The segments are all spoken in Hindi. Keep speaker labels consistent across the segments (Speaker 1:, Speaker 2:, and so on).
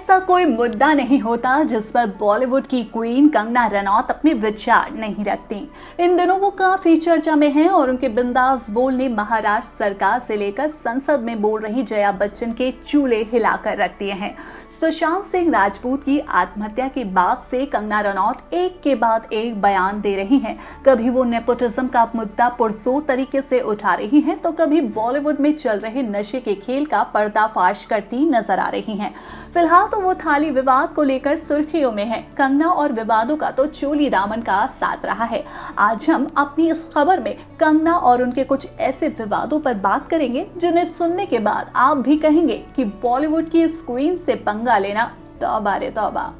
Speaker 1: ऐसा कोई मुद्दा नहीं होता जिस पर बॉलीवुड की क्वीन कंगना रनौत अपने विचार नहीं रखती। इन दिनों वो काफी चर्चा में हैं और उनके बिंदास बोलने महाराष्ट्र सरकार से लेकर संसद में बोल रही जया बच्चन के चूल्हे हिलाकर रख दिए हैं। सुशांत सिंह राजपूत की आत्महत्या के बाद से कंगना रनौत एक के बाद एक बयान दे रही हैं। कभी वो नेपोटिज्म का मुद्दा पुरजोर तरीके से उठा रही हैं, तो कभी बॉलीवुड में चल रहे नशे के खेल का पर्दाफाश करती नजर आ रही हैं। फिलहाल तो वो थाली विवाद को लेकर सुर्खियों में है। कंगना और विवादों का तो चोली दामन का साथ रहा है। आज हम अपनी इस खबर में कंगना और उनके कुछ ऐसे विवादों पर बात करेंगे जिन्हें सुनने के बाद आप भी कहेंगे कि बॉलीवुड की इस क्वीन से पंगा लेना तौबा रे तौबा।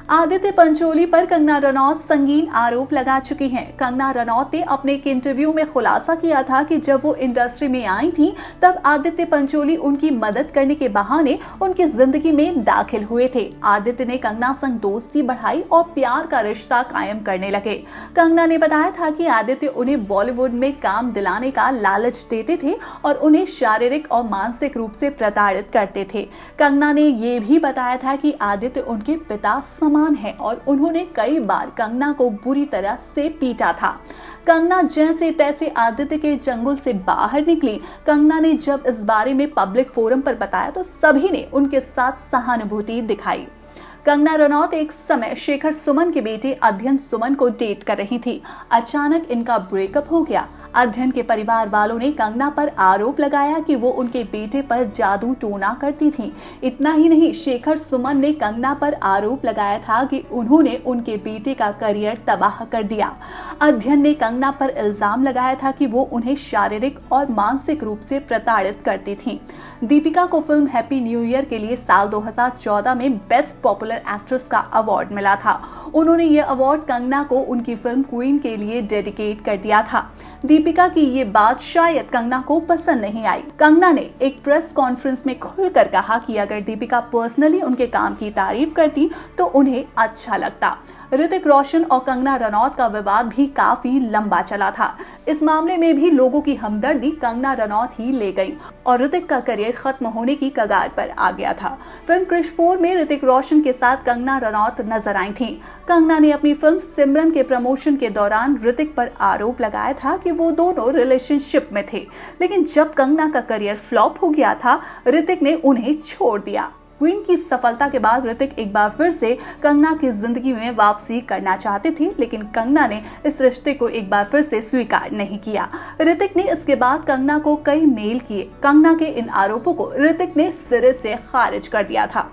Speaker 1: आदित्य पंचोली पर कंगना रनौत संगीन आरोप लगा चुकी हैं। कंगना रनौत ने अपने एक इंटरव्यू में खुलासा किया था कि जब वो इंडस्ट्री में आई थी तब आदित्य पंचोली उनकी मदद करने के बहाने उनकी जिंदगी में दाखिल हुए थे। आदित्य ने कंगना संग दोस्ती बढ़ाई और प्यार का रिश्ता कायम करने लगे। कंगना ने बताया था कि आदित्य उन्हें बॉलीवुड में काम दिलाने का लालच देते थे और उन्हें शारीरिक और मानसिक रूप से प्रताड़ित करते थे। कंगना ने ये भी बताया था कि आदित्य उनके पिता है और उन्होंने कई बार कंगना को बुरी तरह से पीटा था। कंगना जैसे तैसे आदित्य के चंगुल से बाहर निकली। कंगना ने जब इस बारे में पब्लिक फोरम पर बताया तो सभी ने उनके साथ सहानुभूति दिखाई। कंगना रनौत एक समय शेखर सुमन के बेटे अध्ययन सुमन को डेट कर रही थी। अचानक इनका ब्रेकअप हो गया। अध्ययन के परिवार वालों ने कंगना पर आरोप लगाया कि वो उनके बेटे पर जादू टोना करती थी। इतना ही नहीं, शेखर सुमन ने कंगना पर आरोप लगाया था कि उन्होंने उनके बेटे का करियर तबाह कर दिया। अध्ययन ने कंगना पर इल्जाम लगाया था कि वो उन्हें शारीरिक और मानसिक रूप से प्रताड़ित करती थी। दीपिका को फिल्म हैप्पी न्यू ईयर के लिए साल 2014 में बेस्ट पॉपुलर एक्ट्रेस का अवार्ड मिला था। उन्होंने ये अवार्ड कंगना को उनकी फिल्म क्वीन के लिए डेडिकेट कर दिया था। दीपिका की ये बात शायद कंगना को पसंद नहीं आई। कंगना ने एक प्रेस कॉन्फ्रेंस में खुलकर कहा कि अगर दीपिका पर्सनली उनके काम की तारीफ करती तो उन्हें अच्छा लगता। ऋतिक रोशन और कंगना रनौत का विवाद भी काफी लंबा चला था। इस मामले में भी लोगों की हमदर्दी कंगना रनौत ही ले गई और ऋतिक का करियर खत्म होने की कगार पर आ गया था। फिल्म क्रिश 4 में ऋतिक रोशन के साथ कंगना रनौत नजर आई थी। कंगना ने अपनी फिल्म सिमरन के प्रमोशन के दौरान ऋतिक पर आरोप लगाया था कि वो दोनों रिलेशनशिप में थे, लेकिन जब कंगना का करियर फ्लॉप हो गया था, ऋतिक ने उन्हें छोड़ दिया। क्वीन की सफलता के बाद ऋतिक एक बार फिर से कंगना की जिंदगी में वापसी करना चाहते थे, लेकिन कंगना ने इस रिश्ते को एक बार फिर से स्वीकार नहीं किया। ऋतिक ने इसके बाद कंगना को कई मेल किए। कंगना के इन आरोपों को ऋतिक ने सिरे से खारिज कर दिया था।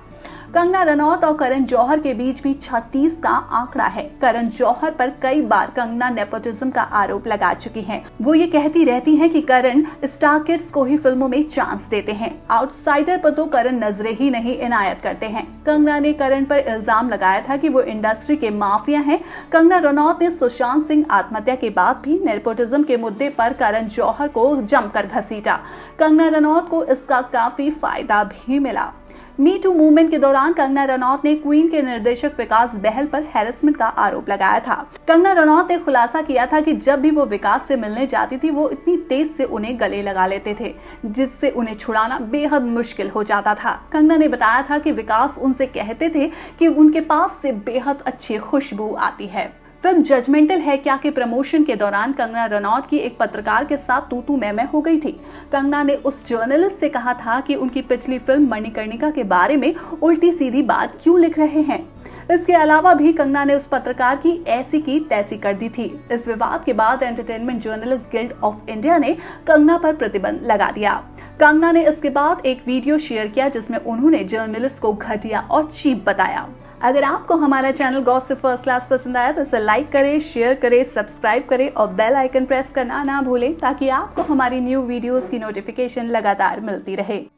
Speaker 1: कंगना रनौत और करण जौहर के बीच भी 36 का आंकड़ा है। करण जौहर पर कई बार कंगना नेपोटिज्म का आरोप लगा चुकी हैं। वो ये कहती रहती हैं कि करण स्टार किड्स को ही फिल्मों में चांस देते हैं। आउटसाइडर पर तो करण नजरें ही नहीं इनायत करते हैं। कंगना ने करण पर इल्जाम लगाया था कि वो इंडस्ट्री के माफिया हैं। कंगना रनौत ने सुशांत सिंह आत्महत्या के बाद भी नेपोटिज्म के मुद्दे पर करण जौहर को जमकर घसीटा। कंगना रनौत को इसका काफी फायदा भी मिला। मी टू मूवमेंट के दौरान कंगना रनौत ने क्वीन के निर्देशक विकास बहल पर हैरेसमेंट का आरोप लगाया था। कंगना रनौत ने खुलासा किया था कि जब भी वो विकास से मिलने जाती थी वो इतनी तेज से उन्हें गले लगा लेते थे जिससे उन्हें छुड़ाना बेहद मुश्किल हो जाता था। कंगना ने बताया था कि विकास उनसे कहते थे कि उनके पास से बेहद अच्छी खुशबू आती है। फिल्म जजमेंटल है क्या के प्रमोशन के दौरान कंगना रनौत की एक पत्रकार के साथ तू मैं हो गई थी। कंगना ने उस जर्नलिस्ट से कहा था कि उनकी पिछली फिल्म मणिकर्णिका के बारे में उल्टी सीधी बात क्यों लिख रहे हैं। इसके अलावा भी कंगना ने उस पत्रकार की ऐसी की तैसी कर दी थी। इस विवाद के बाद entertainment journalist guild of India ने कंगना पर प्रतिबंध लगा दिया। कंगना ने इसके बाद एक वीडियो शेयर किया जिसमें उन्होंने जर्नलिस्ट को घटिया और चीप बताया। अगर आपको हमारा चैनल गॉसिप फर्स्ट क्लास पसंद आया तो इसे लाइक करें, शेयर करें, सब्सक्राइब करें और बेल आइकन प्रेस करना ना भूलें ताकि आपको हमारी न्यू वीडियोस की नोटिफिकेशन लगातार मिलती रहे।